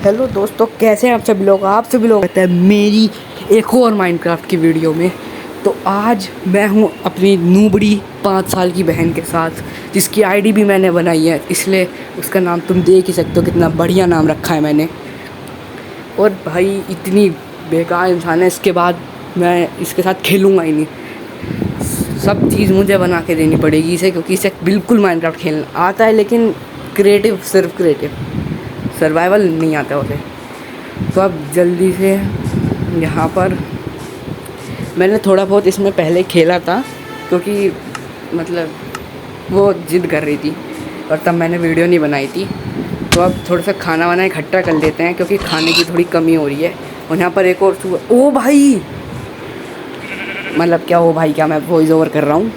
Hello दोस्तों, कैसे हैं आप सभी लोग कहते हैं मेरी एक और माइनक्राफ्ट की वीडियो में। तो आज मैं हूं अपनी नूबड़ी 5 साल की बहन के साथ, जिसकी आईडी भी मैंने बनाई है, इसलिए उसका नाम तुम देख ही सकते हो, कितना बढ़िया नाम रखा है मैंने। और भाई इतनी बेकार इंसान है, इसके बाद मैं इसके साथ खेलूँगा ही नहीं। सब चीज़ मुझे बना के देनी पड़ेगी इसे, क्योंकि इसे बिल्कुल माइनक्राफ्ट खेलना आता है, लेकिन क्रिएटिव, सिर्फ क्रिएटिव, सर्वाइवल नहीं आता उसे। तो अब जल्दी से यहाँ पर मैंने थोड़ा बहुत इसमें पहले खेला था, क्योंकि मतलब वो जिद कर रही थी और तब मैंने वीडियो नहीं बनाई थी। तो अब थोड़ा सा खाना वाना इकट्ठा कर लेते हैं, क्योंकि खाने की थोड़ी कमी हो रही है। और यहाँ पर एक और ओ भाई, मतलब क्या ओ भाई, क्या मैं वॉइस ओवर कर रहा हूँ।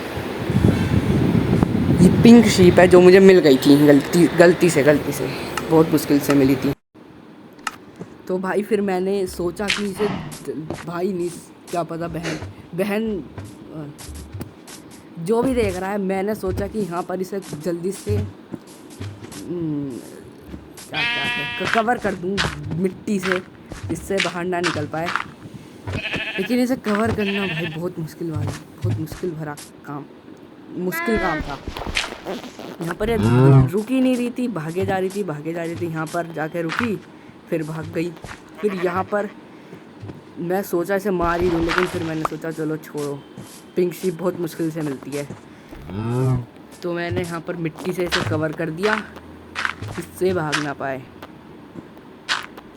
ये पिंक शीप है जो मुझे मिल गई थी गलती से बहुत मुश्किल से मिली थी। तो भाई फिर मैंने सोचा कि इसे, भाई नहीं, क्या पता बहन जो भी देख रहा है, मैंने सोचा कि यहाँ पर इसे जल्दी से कवर कर दूँ मिट्टी से, इससे बाहर ना निकल पाए। लेकिन इसे कवर करना भाई बहुत मुश्किल काम था। यहाँ पर रुक ही नहीं रही थी, भागे जा रही थी। यहाँ पर जाके रुकी, फिर भाग गई। फिर यहाँ पर मैं सोचा इसे मार ही दूँ, लेकिन फिर मैंने सोचा चलो छोड़ो, पिंक शीप बहुत मुश्किल से मिलती है। तो मैंने यहाँ पर मिट्टी से इसे कवर कर दिया, इससे भाग ना पाए।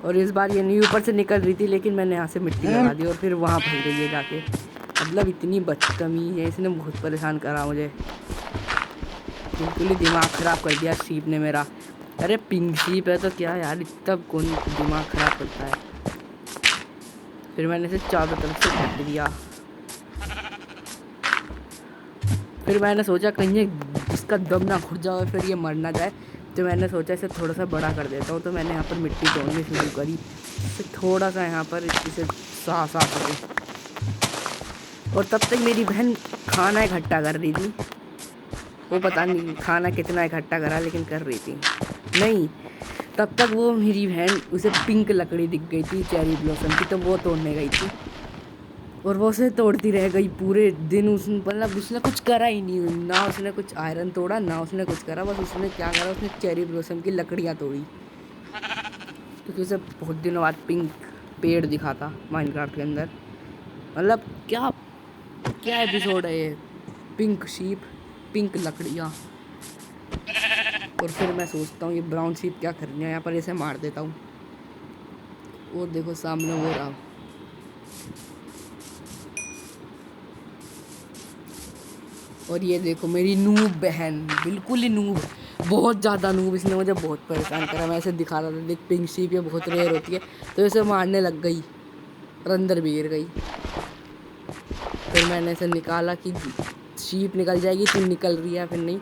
और इस बार ये नहीं ऊपर से निकल रही थी, लेकिन मैंने यहाँ से मिट्टी लगा दी और फिर वहाँ भाग गई है जाके। मतलब इतनी बदतमीज है, इसने बहुत परेशान करा मुझे, बिल्कुल ही दिमाग ख़राब कर दिया शीप ने मेरा। अरे पिंक शीप है तो क्या यार, इतना कौन दिमाग ख़राब करता है। फिर मैंने इसे चारों तरफ से काट दिया। फिर मैंने सोचा कहीं इसका दम ना घुट जाए, फिर ये मर ना जाए। तो मैंने सोचा इसे थोड़ा सा बड़ा कर देता हूँ। तो मैंने यहाँ पर मिट्टी तोड़नी शुरू करी, फिर थोड़ा सा यहाँ पर इसे साफ सके। और तब तक मेरी बहन खाना इकट्ठा कर रही थी। वो पता नहीं खाना कितना इकट्ठा करा, लेकिन कर रही थी। नहीं, तब तक वो मेरी बहन, उसे पिंक लकड़ी दिख गई थी चेरी ब्लॉसम की, तो वो तोड़ने गई थी। और वो उसे तोड़ती रह गई पूरे दिन। मतलब उसने कुछ करा ही नहीं, ना उसने कुछ आयरन तोड़ा, ना उसने कुछ करा। बस उसने क्या करा, उसने चेरी ब्लॉसम की लकड़ियाँ तोड़ी, क्योंकि उसे बहुत दिनों बाद पिंक पेड़ दिखा था माइनक्राफ्ट के अंदर। मतलब क्या क्या एपिसोड है ये, पिंक शीप, पिंक लकड़ियाँ। और फिर मैं सोचता हूँ ये ब्राउन शीप क्या कर रही है यहाँ पर, इसे मार देता हूँ। वो देखो सामने वो रहा। और ये देखो मेरी नूब बहन, बिल्कुल ही नूब, बहुत ज़्यादा नूब। इसने मुझे बहुत परेशान करा। मैं इसे दिखा रहा था, देख पिंक शीप ये बहुत रेयर होती है, तो इसे मारने लग गई और अंदर भी गिर गई। फिर मैंने इसे निकाला कि शीप निकल जाएगी, फिर निकल रही है, फिर नहीं।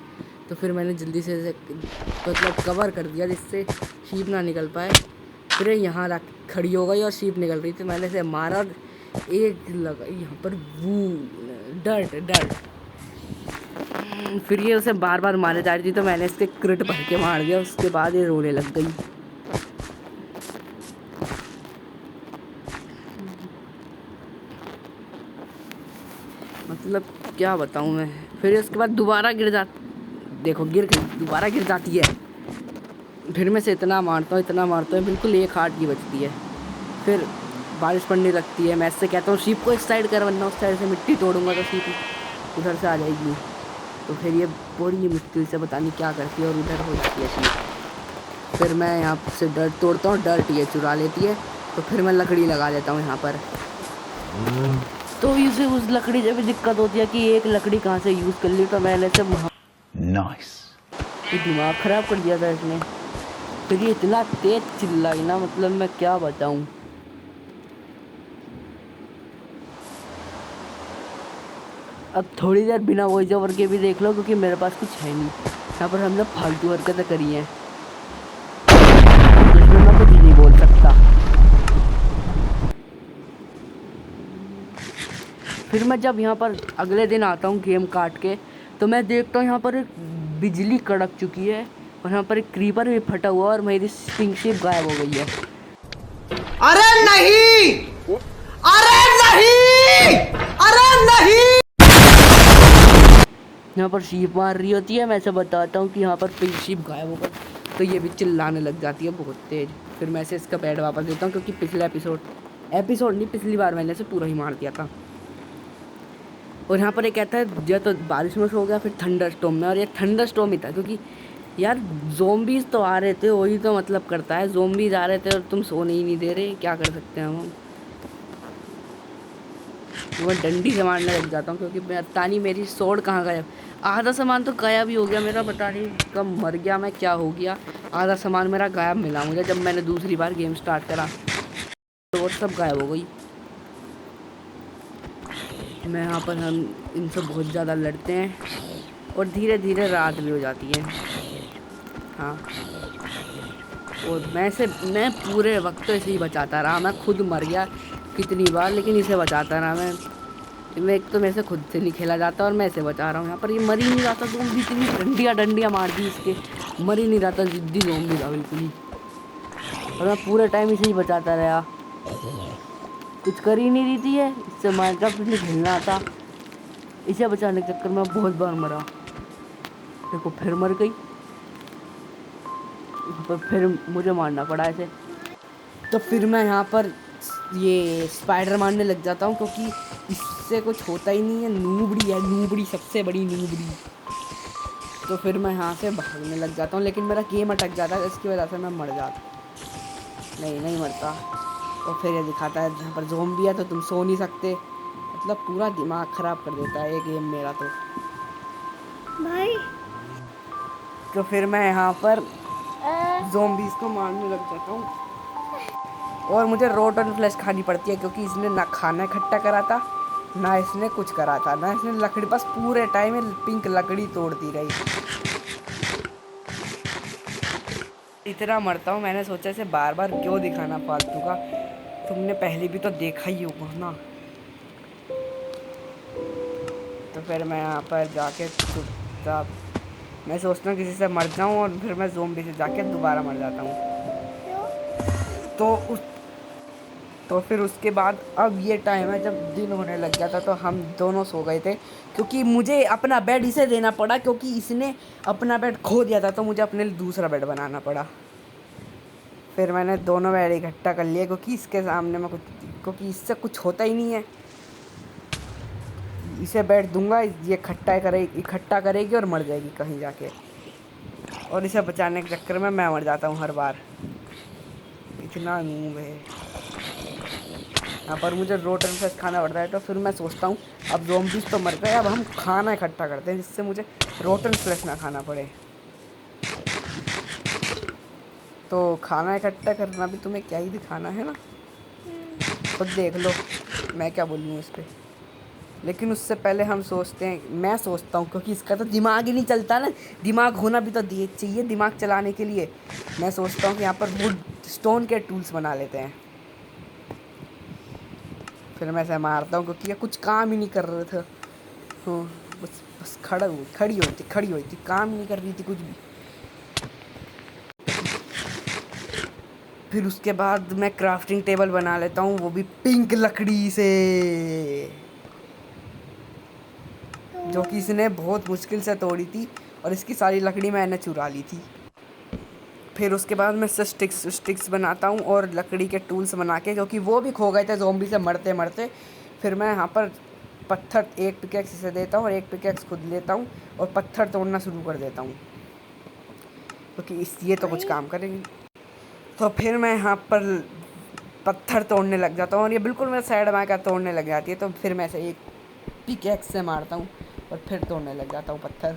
तो फिर मैंने जल्दी से इसे मतलब कवर कर दिया, जिससे शीप ना निकल पाए। फिर यहाँ रख खड़ी हो गई और शीप निकल रही थी। मैंने इसे मारा और एक लगा यहाँ पर वो डर्ट। फिर ये उसे बार बार मारे जा रही थी, तो मैंने इसके क्रिट भर के मार दिया। उसके बाद ये रोने लग गई। मतलब क्या बताऊँ मैं। फिर उसके बाद दोबारा देखो गिर गई, दोबारा गिर जाती है। फिर मैं से इतना मारता हूँ, बिल्कुल एक हार्ट की बचती है। फिर बारिश पड़ने लगती है। मैं इससे कहता हूँ शीप को इस साइड कर, वरना उस साइड से मिट्टी तोड़ूंगा तो शीप उधर से आ जाएगी। तो फिर ये बड़ी मुश्किल से पता नहीं क्या करती है और उधर हो जाती है शीप। फिर मैं यहाँ से डर्ट तोड़ता हूँ, डर्ट ये चुरा लेती है। तो फिर मैं लकड़ी लगा देता हूँ यहाँ पर। तो इसे उस लकड़ी से भी दिक्कत होती है कि एक लकड़ी कहाँ से यूज़ कर ली। तो मैंने से नाइस, दिमाग ख़राब कर दिया था इसने। फिर ये इतना तेज चिल्लाई ना, मतलब मैं क्या बताऊँ। अब थोड़ी देर बिना वॉइस ओवर के भी देख लो, क्योंकि मेरे पास कुछ है नहीं। यहाँ पर हमने फालतू हरकतें करी हैं, जिसमें मैं कुछ नहीं बोल सकता। फिर मैं जब यहाँ पर अगले दिन आता हूँ गेम काट के, तो मैं देखता हूँ यहाँ पर एक बिजली कड़क चुकी है और यहाँ पर एक क्रीपर भी फटा हुआ और मेरी पिंक शीप गायब हो गई है। अरे नहीं, अरे नहीं, अरे नहीं। यहाँ पर शीप मार रही होती है, मैं ऐसे बताता हूँ कि यहाँ पर पिंक शीप गायब होकर तो ये भी चिल्लाने लग जाती है बहुत तेज। फिर मैं ऐसे इसका बैट वापस देता हूँ क्योंकि पिछला एपिसोड नहीं, पिछली बार मैंने इसे पूरा ही मार दिया था। और यहाँ पर ये कहता है या तो बारिश में सो गया फिर थंडर स्टॉर्म में, और ये थंडर स्टॉर्म ही था क्योंकि यार ज़ोंबीज़ तो आ रहे थे, वही तो मतलब करता है, ज़ोंबीज़ आ रहे थे और तुम सोने ही नहीं दे रहे, क्या कर सकते हैं हम। मैं डंडी से मारने लग जाता हूँ क्योंकि पता नहीं मेरी सोड कहाँ गायब। आधा सामान तो गायब ही हो गया मेरा, पता नहीं कब मर गया मैं, क्या हो गया। आधा सामान मेरा गायब मिला मुझे जब मैंने दूसरी बार गेम स्टार्ट करा, तो वो सब गायब हो गई। मैं यहाँ पर हम इनसे बहुत ज़्यादा लड़ते हैं और धीरे धीरे रात भी हो जाती है। हाँ, और मैं पूरे वक्त तो ऐसे ही बचाता रहा, मैं खुद मर गया कितनी बार लेकिन इसे बचाता रहा मैं एक तो मेरे से खुद से नहीं खेला जाता और मैं इसे बचा रहा हूँ। यहाँ पर ये मर ही नहीं रहा था, ज़ोंबी इतनी डंडियाँ डंडियाँ मार दी इसके, मर ही नहीं रहा था, जिद्दी ज़ोंबी था बिल्कुल ही। और मैं पूरे टाइम इसे ही बचाता रहा, कुछ कर ही नहीं रही थी है, इससे माइनक्राफ्ट नहीं खेलना आता। इसे बचाने के चक्कर में बहुत बार मरा, देखो फिर मर गई, पर फिर मुझे मारना पड़ा ऐसे। तो फिर मैं यहाँ पर ये स्पाइडर मारने लग जाता हूँ क्योंकि इससे कुछ होता ही नहीं है, नूबड़ी है, नूबड़ी सबसे बड़ी नूबड़ी। तो फिर मैं यहाँ से भागने लग जाता हूँ लेकिन मेरा गेम अटक जाता है, इसकी वजह से मैं मर जाता, नहीं मरता। तो फिर ये दिखाता है यहाँ पर ज़ोंबी है तो तुम सो नहीं सकते, मतलब पूरा दिमाग ख़राब कर देता है ये गेम मेरा तो भाई। तो फिर मैं यहाँ पर ज़ोंबीज़ को मारने लग जाता हूँ और मुझे रोटन फ्लैश खानी पड़ती है क्योंकि इसने ना खाना इकट्ठा करा था ना इसने कुछ करा था, ना इसने लकड़ी, बस पूरे टाइम पिंक लकड़ी तोड़ती रही। इतना मरता हूँ, मैंने सोचा इसे बार बार क्यों दिखाना फालतू का, तुमने पहले भी तो देखा ही होगा ना। तो फिर मैं यहाँ पर जाके चुपचाप मैं सोचता हूँ किसी से मर जाऊँ और फिर मैं ज़ोंबी से जाके दोबारा मर जाता हूँ। तो फिर उसके बाद अब ये टाइम है जब दिन होने लग गया था, तो हम दोनों सो गए थे क्योंकि मुझे अपना बेड इसे देना पड़ा क्योंकि इसने अपना बेड खो दिया था, तो मुझे अपने लिए दूसरा बेड बनाना पड़ा। फिर मैंने दोनों बेड इकट्ठा कर लिए क्योंकि इसके सामने मैं कुछ, क्योंकि इससे कुछ होता ही नहीं है, इसे बैठ दूंगा ये इकट्ठा करेगी और मर जाएगी कहीं जाके, और इसे बचाने के चक्कर में मैं मर जाता हूँ हर बार, इतना नूब है। यहाँ पर मुझे रोटन फ्लैश खाना पड़ता है, तो फिर मैं सोचता हूँ अब ज़ोंबीज़ तो मर गए, अब हम खाना इकट्ठा करते हैं जिससे मुझे रोटन फ्लैश ना खाना पड़े। तो खाना इकट्ठा करना भी तुम्हें क्या ही दिखाना है ना, खुद देख लो मैं क्या बोलूँ इस पर। लेकिन उससे पहले हम सोचते हैं, मैं सोचता हूँ क्योंकि इसका तो दिमाग ही नहीं चलता ना, दिमाग होना भी तो चाहिए दिमाग चलाने के लिए। मैं सोचता हूँ कि यहाँ पर वुड स्टोन के टूल्स बना लेते हैं। फिर मैं ऐसे मारता हूँ क्योंकि ये कुछ काम ही नहीं कर रहे थे, हाँ बस खड़ी हुई थी, काम ही नहीं कर रही थी कुछ भी। फिर उसके बाद मैं क्राफ्टिंग टेबल बना लेता हूँ, वो भी पिंक लकड़ी से, जो कि इसने बहुत मुश्किल से तोड़ी थी और इसकी सारी लकड़ी मैंने चुरा ली थी। फिर उसके बाद मैं स्टिक्स बनाता हूँ और लकड़ी के टूल्स बना के, क्योंकि वो भी खो गए थे ज़ोंबी से मरते मरते। फिर मैं यहाँ पर पत्थर, एक पिकेक्स इसे देता हूँ और एक पिकेक्स खुद लेता हूँ और पत्थर तोड़ना शुरू कर देता हूँ क्योंकि ये तो कुछ काम करेंगे। तो फिर मैं यहाँ पर पत्थर तोड़ने लग जाता हूँ और ये बिल्कुल मेरे साइड में आकर तोड़ने लग जाती है, तो फिर मैं ऐसे एक पिकेक्स से मारता हूँ और फिर तोड़ने लग जाता हूँ पत्थर।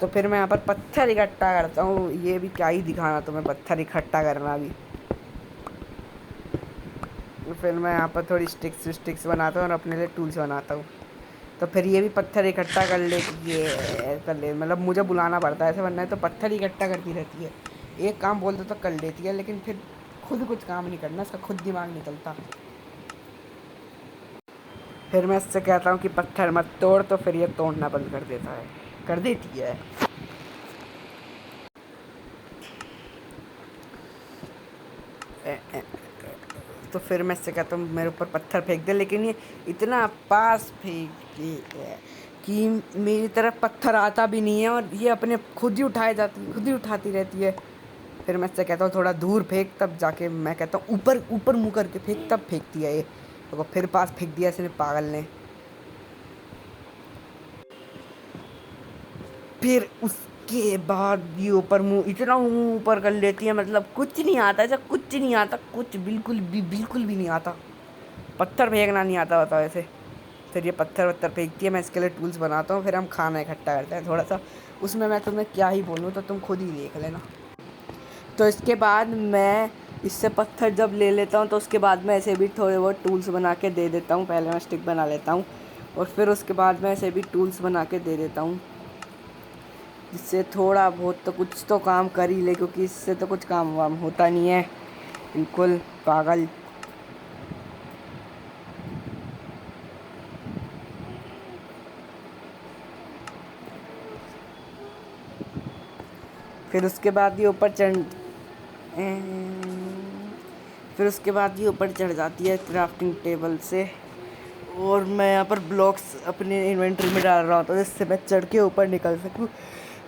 तो फिर मैं यहाँ पर पत्थर इकट्ठा करता हूँ, ये भी क्या ही दिखाना तुम्हें पत्थर इकट्ठा करना भी। फिर मैं यहाँ पर थोड़ी स्टिक्स बनाता हूँ और अपने लिए टूल्स बनाता हूँ। तो फिर ये भी पत्थर इकट्ठा कर ले, मतलब मुझे बुलाना पड़ता है ऐसे, वरना तो पत्थर इकट्ठा करती रहती है, एक काम बोल दो तो कर लेती है, लेकिन फिर खुद कुछ काम नहीं करना, इसका खुद दिमाग निकलता। फिर मैं इससे कहता हूँ कि पत्थर मत तोड़, तो फिर ये तोड़ना बंद कर देता है। कर देती है। तो फिर मैं इससे कहता हूँ मेरे ऊपर पत्थर फेंक दे, लेकिन ये इतना पास फेंकती है कि मेरी तरफ पत्थर आता भी नहीं है और ये अपने खुद ही उठाती रहती है। फिर मैं इससे कहता हूँ थोड़ा दूर फेंक, तब जाके मैं कहता हूँ ऊपर ऊपर मुँह करके फेंक, तब फेंकती है ये। तो फिर पास फेंक दिया इसने, पागल ने। फिर उसके बाद ये ऊपर मुँह इतना मुँह ऊपर कर लेती है, मतलब कुछ नहीं आता, ऐसा कुछ नहीं आता, कुछ बिल्कुल भी नहीं आता। पत्थर फेंकना नहीं आता होता वैसे। फिर ये पत्थर वत्थर फेंकती है, मैं इसके लिए टूल्स बनाता हूँ, फिर हम खाना इकट्ठा करते हैं थोड़ा सा। उसमें मैं तुम्हें क्या ही बोलूँ, तो तुम खुद ही देख लेना। तो इसके बाद मैं इससे पत्थर जब ले लेता हूँ, तो उसके बाद मैं ऐसे भी थोड़े बहुत टूल्स बना के दे देता हूँ। पहले मैं स्टिक बना लेता हूँ और फिर उसके बाद मैं ऐसे भी टूल्स बना के दे देता हूँ, जिससे थोड़ा बहुत तो कुछ तो काम कर ही ले, क्योंकि इससे तो कुछ काम वाम होता नहीं है। बिल्कुल पागल। फिर उसके बाद ये ऊपर चढ़ फिर उसके बाद ये ऊपर चढ़ जाती है क्राफ्टिंग टेबल से, और मैं यहाँ पर ब्लॉक्स अपने इन्वेंटरी में डाल रहा होता हूँ जिससे मैं चढ़ के ऊपर निकल सकूँ।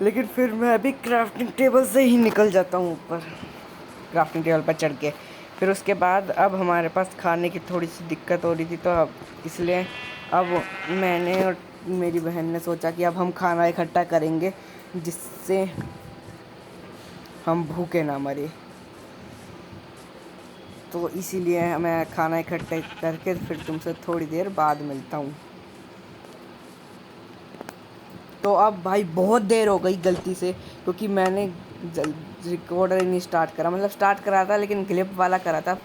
लेकिन फिर मैं अभी क्राफ्टिंग टेबल से ही निकल जाता हूँ ऊपर, क्राफ्टिंग टेबल पर चढ़ के। फिर उसके बाद अब हमारे पास खाने की थोड़ी सी दिक्कत हो रही थी, तो अब इसलिए अब मैंने और मेरी बहन ने सोचा कि अब हम खाना इकट्ठा करेंगे, जिससे हम भूखे ना मरे। तो इसीलिए मैं खाना इकट्ठा करके फिर तुमसे थोड़ी देर बाद मिलता हूँ। तो अब भाई बहुत देर हो गई गलती से, क्योंकि मैंने रिकॉर्डर नहीं स्टार्ट करा, मतलब स्टार्ट करा था लेकिन ग्लिप वाला करा था,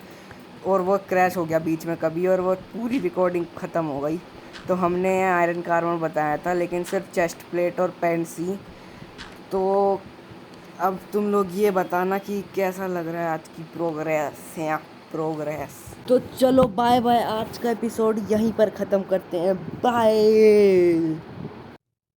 और वो क्रैश हो गया बीच में कभी, और वो पूरी रिकॉर्डिंग ख़त्म हो गई। तो हमने आयरन कार्बन बताया था, लेकिन सिर्फ चेस्ट प्लेट और पेंसी। तो अब तुम लोग ये बताना कि कैसा लग रहा है आज की प्रोग्रेस। तो चलो बाय बाय, आज का एपिसोड यहीं पर ख़त्म करते हैं। बाय।